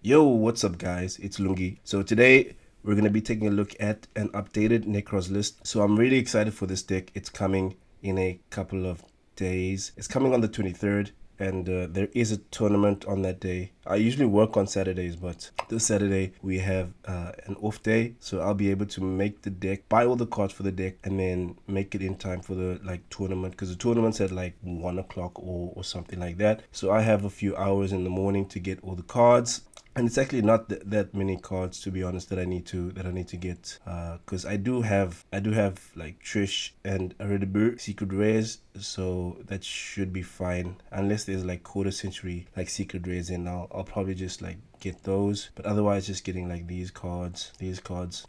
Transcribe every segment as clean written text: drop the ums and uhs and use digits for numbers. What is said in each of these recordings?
Yo, what's up guys? It's Lun-Gi. So today we're going to be taking a look at an updated Nekroz list. So I'm really excited for this deck. It's coming in a couple of days. It's coming on the 23rd and there is a tournament on that day. I usually work on Saturdays, but this Saturday we have an off day, so I'll be able to make the deck, buy all the cards for the deck, and then make it in time for the tournament, because the tournament's at like 1 o'clock or something like that. So I have a few hours in the morning to get all the cards. And it's actually not that many cards, to be honest, that I need to get, because I do have like Trish and Areadbhair secret rares, so that should be fine, unless there's like quarter century like secret rares, and I'll probably just like get those. But otherwise, just getting like these cards,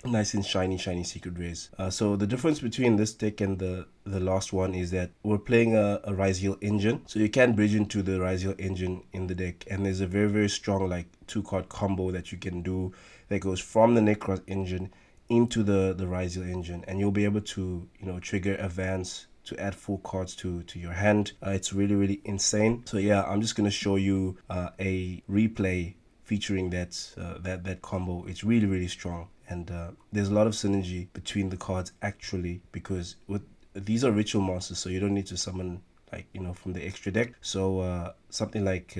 nice and shiny secret rares. So the difference between this deck and the last one is that we're playing a Ryzeal engine, so you can bridge into the Ryzeal engine in the deck, and there's a very strong like 2-card combo that you can do that goes from the Nekroz engine into the Ryzeal engine, and you'll be able to, you know, trigger Avance to add 4 cards to your hand. It's really insane. So yeah, I'm just gonna show you a replay featuring that combo. It's really strong, and there's a lot of synergy between the cards actually, because with these are ritual monsters, so you don't need to summon, like, you know, from the extra deck. So something like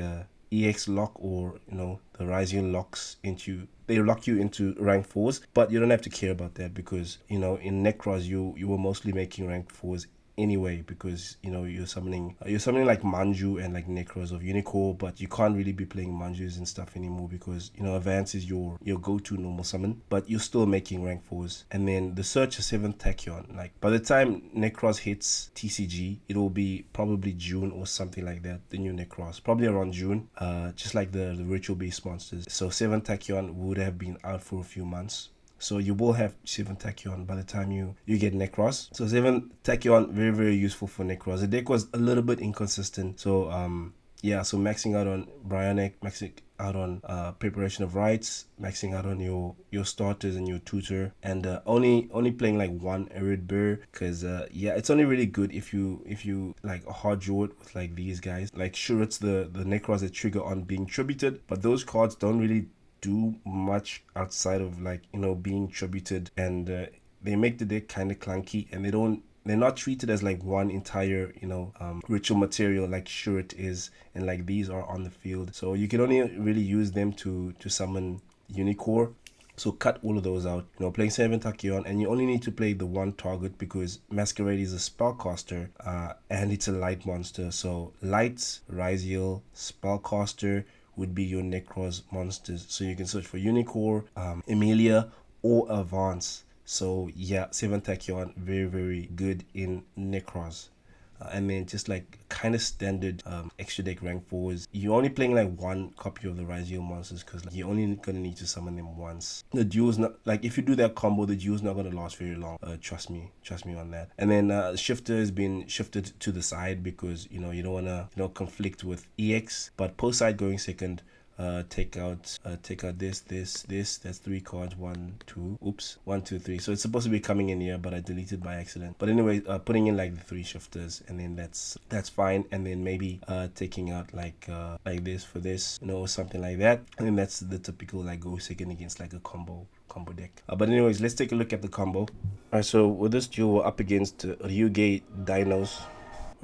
EX lock, or, you know, the Ryzeal locks into, they lock you into rank 4s, but you don't have to care about that, because, you know, in Nekroz you were mostly making rank 4s anyway, because, you know, you're summoning like Manju and like Nekroz of Unicore, but you can't really be playing Manjus and stuff anymore, because, you know, Avance is your go-to normal summon, but you're still making rank 4s. And then the search is 7th Tachyon. Like, by the time Nekroz hits TCG, it will be probably June or something like that, the new Nekroz, probably around June, just like the ritual based monsters. So 7th Tachyon would have been out for a few months, so you will have 7th Tachyon by the time you get Nekroz. So 7th Tachyon, very useful for Nekroz. The deck was a little bit inconsistent. So yeah, so maxing out on Brionac, maxing out on preparation of rites, maxing out on your starters and your tutor, and only playing like one Areadbhair, because yeah, it's only really good if you like hard draw it with like these guys. Like Shurit's the Nekroz that trigger on being tributed, but those cards don't really do much outside of, like, you know, being tributed, and they make the deck kind of clunky, and they're not treated as like one entire, you know, ritual material like Shurit is, and like these are on the field, so you can only really use them to summon Unicore. So cut all of those out, you know, playing 7 Tachyon, and you only need to play the one target, because Masquerade is a spellcaster, and it's a light monster. So light Ryzeal spellcaster would be your Nekroz monsters. So you can search for Unicore, Emilia, or Avance. So yeah, 7 Tachyon, very good in Nekroz. And then just like kind of standard extra deck rank 4s, you're only playing like one copy of the Ryzeal monsters, because like, you're only gonna need to summon them once. The duel's not, like, if you do that combo, the duel's not gonna last very long. Trust me on that. And then shifter has been shifted to the side, because, you know, you don't wanna, you know, conflict with EX. But post side going second, take out this, that's 3 cards, 1 2 3. So it's supposed to be coming in here, but I deleted by accident. But anyway, putting in like the 3 shifters, and then that's fine. And then maybe taking out like this for this, you know, or something like that. And then that's the typical like go second against like a combo deck. But anyways, let's take a look at the combo. All right, so with this duel, we're up against Ryzeal Dinos.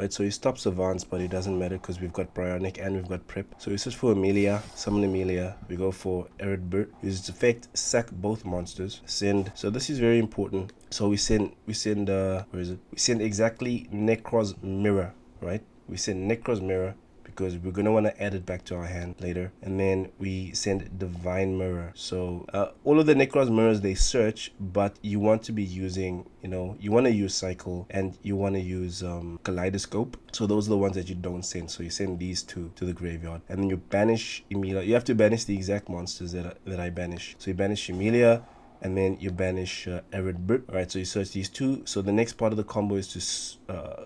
Right, so he stops Avance, but it doesn't matter, because we've got Brionac and we've got Prep. So we search for Emilia, summon Emilia. We go for Areadbhair. Use its effect, sack both monsters. Send. So this is very important. So we send where is it? We send exactly Nekroz Mirror, right? We send Nekroz Mirror, because we're going to want to add it back to our hand later. And then we send Divinemirror. So all of the Nekroz mirrors, they search, but you want to be using, you know, you want to use Cycle, and you want to use Kaleidoscope. So those are the ones that you don't send. So you send these two to the graveyard, and then you banish Emilia. You have to banish the exact monsters that I banish. So you banish Emilia, and then you banish Areadbhair. All right, so you search these 2. So the next part of the combo is to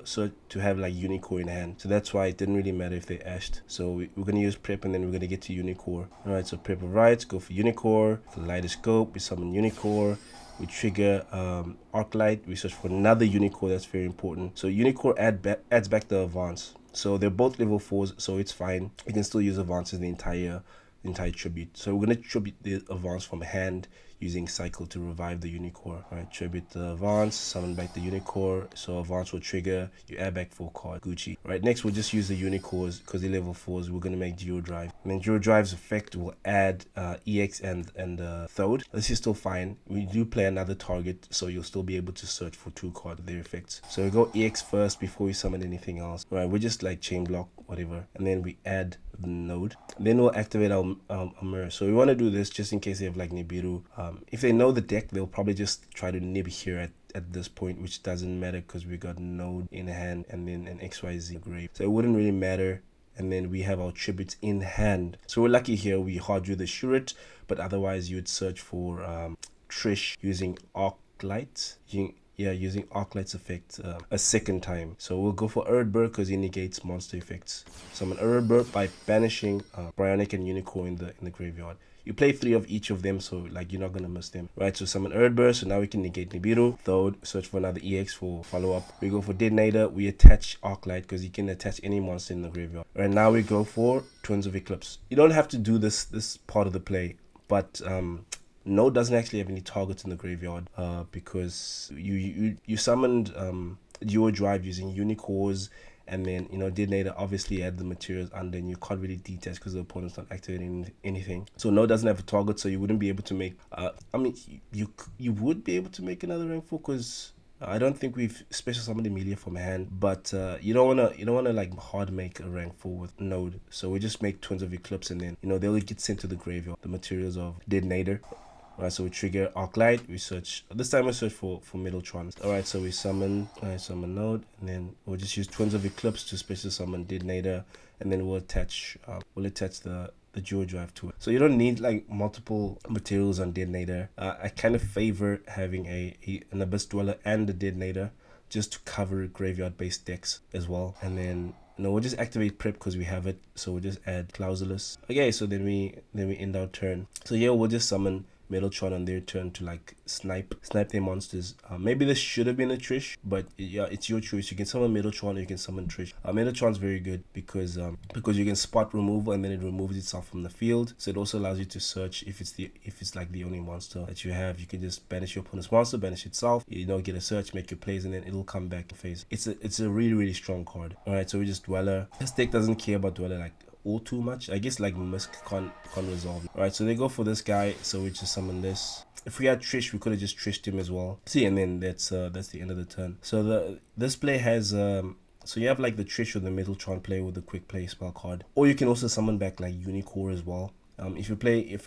search to have like Unicore in hand. So that's why it didn't really matter if they ashed. So we're gonna use Prep, and then we're gonna get to Unicore. All right, so Prep of Rites, go for Unicore, Kaleidoscope, we summon Unicore. We trigger Arclight, we search for another Unicore. That's very important. So Unicore adds back the Avance. So they're both level 4s, so it's fine. You can still use Avances the entire entire tribute. So we're going to tribute the Avance from hand using Cycle to revive the Unicore. Alright, tribute the Avance, summon back the Unicore, so Avance will trigger, you add back 4 cards, Gucci. Right, next we'll just use the Unicores, because they're level 4s, we're going to make Duodrive. And then Duodrive's effect will add EX and Thode. This is still fine. We do play another target, so you'll still be able to search for 2 cards of their effects. So we go EX first before we summon anything else. Right, we just like chain block, whatever, and then we add the node. Then we'll activate our mirror. So we want to do this just in case they have like Nibiru. If they know the deck, they'll probably just try to nib here at this point, which doesn't matter because we got node in hand and then an XYZ grave, so it wouldn't really matter. And then we have our tributes in hand, so we're lucky here. We hard drew the Shurit, but otherwise you would search for Trish using Arclight, using Arclight's effect a second time. So we'll go for Areadbhair because he negates monster effects. Summon Areadbhair by banishing Brionac and Unicore in the graveyard. You play 3 of each of them, so like you're not gonna miss them. Right, so summon Areadbhair, so now we can negate Nibiru. Thode, search for another EX for follow-up. We go for Deadnader, we attach Arclight because you can attach any monster in the graveyard. Right, now we go for Twins of Eclipse. You don't have to do this part of the play, but Node doesn't actually have any targets in the graveyard because you summoned Duodrive using Unicores, and then Deadnader obviously had the materials under, and you can't really detach because the opponent's not activating anything. So Node doesn't have a target, so you wouldn't be able to make I mean you would be able to make another rank 4 because I don't think we've special summoned Emilia from hand, but you don't wanna like hard make a rank 4 with Node. So we just make Twins of Eclipse, and then they'll get sent to the graveyard, the materials of Deadnader. Alright, so we trigger Arclight, we search, this time we search for Metaltron. Alright, so we summon Node, and then we'll just use Twins of Eclipse to special summon Deadnader, and then we'll attach the Duodrive to it. So you don't need like multiple materials on Deadnader. I kind of favor having an Abyss Dweller and a Deadnader just to cover graveyard based decks as well. And then we'll just activate prep because we have it, so we'll just add Clausolas. Okay, so then we end our turn. So here we'll just summon Metaltron on their turn to like snipe their monsters. Maybe this should have been a Trish, but yeah, it's your choice. You can summon Metaltron or you can summon Trish. Metaltron's very good because you can spot removal and then it removes itself from the field. So it also allows you to search if it's like the only monster that you have. You can just banish your opponent's monster, banish itself. Get a search, make your plays, and then it'll come back in phase. It's a really strong card. All right, so we just Dweller. This deck doesn't care about Dweller like all too much. I guess like Musk can't resolve. Alright, so they go for this guy, so we just summon this. If we had Trish, we could have just Trished him as well. See, and then that's the end of the turn. So this play has so you have like the Trish or the Metaltron play with the quick play spell card, or you can also summon back like Unicore as well. If you're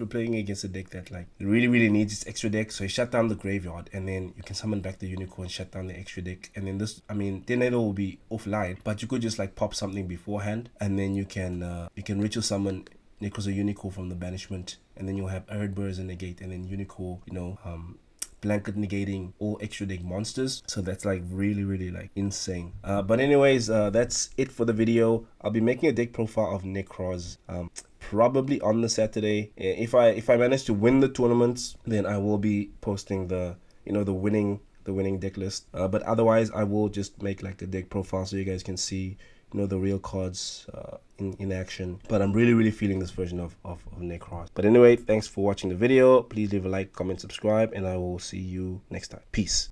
playing against a deck that like really needs its extra deck, so you shut down the graveyard and then you can summon back the Unicorn and shut down the extra deck, and then Deadnader will be offline, but you could just like pop something beforehand, and then you can ritual summon Nekroz of Unicore from the banishment, and then you'll have Areadbhair as a negate, and then Unicore blanket negating all extra deck monsters. So that's like really like insane. But anyways, that's it for the video. I'll be making a deck profile of Nekroz probably on the Saturday. If I manage to win the tournaments, then I will be posting the winning deck list. But otherwise I will just make like a deck profile so you guys can see the real cards in action. But I'm really feeling this version of Nekroz. But anyway, thanks for watching the video. Please leave a like, comment, subscribe, and I will see you next time. Peace.